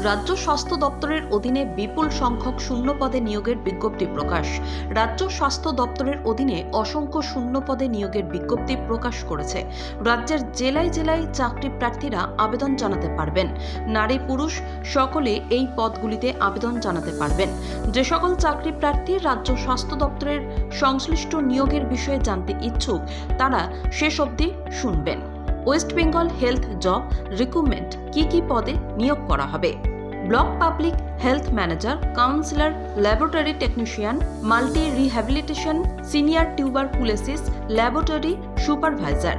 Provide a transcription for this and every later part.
রাজ্য স্বাস্থ্য দপ্তরের অধীনে বিপুল সংখ্যক শূন্য পদে নিয়োগের বিজ্ঞপ্তি প্রকাশ। রাজ্য স্বাস্থ্য দপ্তরের অধীনে অসংখ্য শূন্য পদে নিয়োগের বিজ্ঞপ্তি প্রকাশ করেছে। রাজ্যের জেলায় জেলায় চাকরি প্রার্থীরা আবেদন জানাতে পারবেন। নারী পুরুষ সকলে এই পদগুলিতে আবেদন জানাতে পারবেন। যে সকল চাকরি প্রার্থী রাজ্য স্বাস্থ্য দপ্তরের সংশ্লিষ্ট নিয়োগের বিষয়ে জানতে ইচ্ছুক তারা শেষ অবধি শুনবেন। West Bengal health job recruitment কি পদে নিয়োগ করা হবে। Block public health manager, councillor, laboratory technician, multi rehabilitation, senior tuberculosis laboratory supervisor,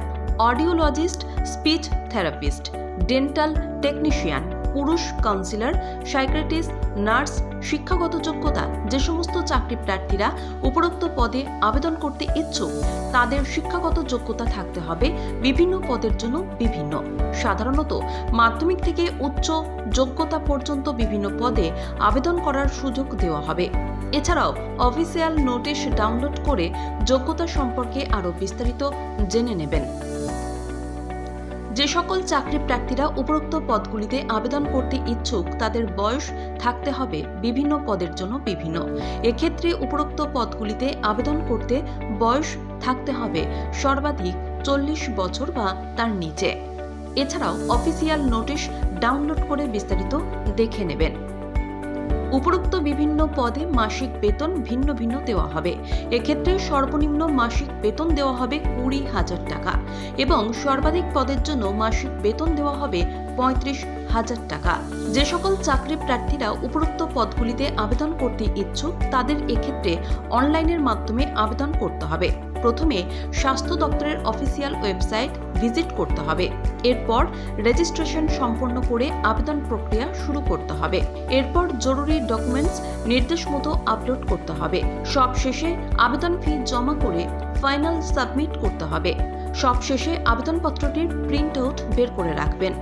audiologist, speech therapist, dental technician, পুরুষ কাউন্সিলর, সাইকিয়াট্রিস্ট, নার্স। শিক্ষাগত যোগ্যতা: যে সমস্ত চাকরি প্রার্থীরা উপরোক্ত পদে আবেদন করতে ইচ্ছুক তাদের শিক্ষাগত যোগ্যতা থাকতে হবে বিভিন্ন পদের জন্য বিভিন্ন। সাধারণত মাধ্যমিক থেকে উচ্চ যোগ্যতা পর্যন্ত বিভিন্ন পদে আবেদন করার সুযোগ দেওয়া হবে। এছাড়াও অফিসিয়াল নোটিশ ডাউনলোড করে যোগ্যতা সম্পর্কে আরও বিস্তারিত জেনে নেবেন। যে সকল চাকরি প্রার্থীরা উপরোক্ত পদগুলিতে আবেদন করতে ইচ্ছুক তাদের বয়স থাকতে হবে বিভিন্ন পদের জন্য বিভিন্ন। এক্ষেত্রে উপরোক্ত পদগুলিতে আবেদন করতে বয়স থাকতে হবে সর্বাধিক 40 বছর বা তার নিচে। এছাড়াও অফিসিয়াল নোটিশ ডাউনলোড করে বিস্তারিত দেখে নেবেন। উপরোক্ত বিভিন্ন পদে মাসিক বেতন ভিন্ন ভিন্ন দেওয়া হবে। এক্ষেত্রে সর্বনিম্ন মাসিক বেতন দেওয়া হবে 20,000 টাকা এবং সর্বাধিক পদের জন্য মাসিক বেতন দেওয়া হবে 35,000 টাকা। যে সকল চাকরি প্রার্থীরা উপরোক্ত পদগুলিতে আবেদন করতে ইচ্ছুক তাদের এক্ষেত্রে অনলাইনের মাধ্যমে আবেদন করতে হবে। প্রথমে স্বাস্থ্য দপ্তরের অফিসিয়াল ওয়েবসাইট ভিজিট করতে হবে। এরপর রেজিস্ট্রেশন সম্পন্ন করে আবেদন প্রক্রিয়া শুরু করতে হবে। এরপর জরুরি ডকুমেন্টস নির্দেশ মতো আপলোড করতে হবে। সবশেষে আবেদন ফি জমা করে ফাইনাল সাবমিট করতে হবে। সবশেষে আবেদনপত্রটির প্রিন্ট আউট বের করে রাখবেন।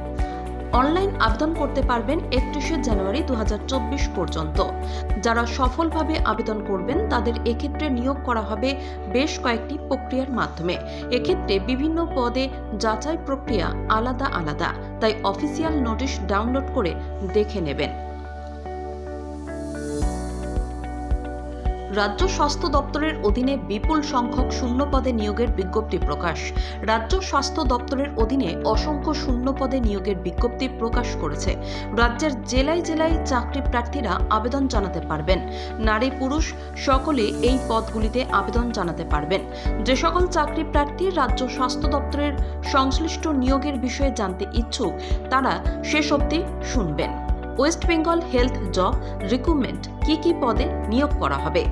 অনলাইন আবেদন করতে পারবেন 31শে জানুয়ারি 2024 পর্যন্ত। যারা সফলভাবে আবেদন করবেন তাদের এক্ষেত্রে নিয়োগ করা হবে বেশ কয়েকটি প্রক্রিয়ার মাধ্যমে। এক্ষেত্রে বিভিন্ন পদে যাচাই প্রক্রিয়া আলাদা আলাদা, তাই অফিসিয়াল নোটিশ ডাউনলোড করে দেখে নেবেন। রাজ্য স্বাস্থ্য দপ্তরের অধীনে বিপুল সংখ্যক শূন্য পদে নিয়োগের বিজ্ঞপ্তি প্রকাশ। রাজ্য স্বাস্থ্য দপ্তরের অধীনে অসংখ্য শূন্য পদে নিয়োগের বিজ্ঞপ্তি প্রকাশ করেছে। রাজ্যের জেলায় জেলায় চাকরি প্রার্থীরা আবেদন জানাতে পারবেন। নারী পুরুষ সকলে এই পদগুলিতে আবেদন জানাতে পারবেন। যে সকল চাকরি প্রার্থী রাজ্য স্বাস্থ্য দপ্তরের সংশ্লিষ্ট নিয়োগের বিষয়ে জানতে ইচ্ছুক তারা শেষ অবধি শুনবেন। West Bengal health job recruitment কি পদে নিয়োগ করা হবে।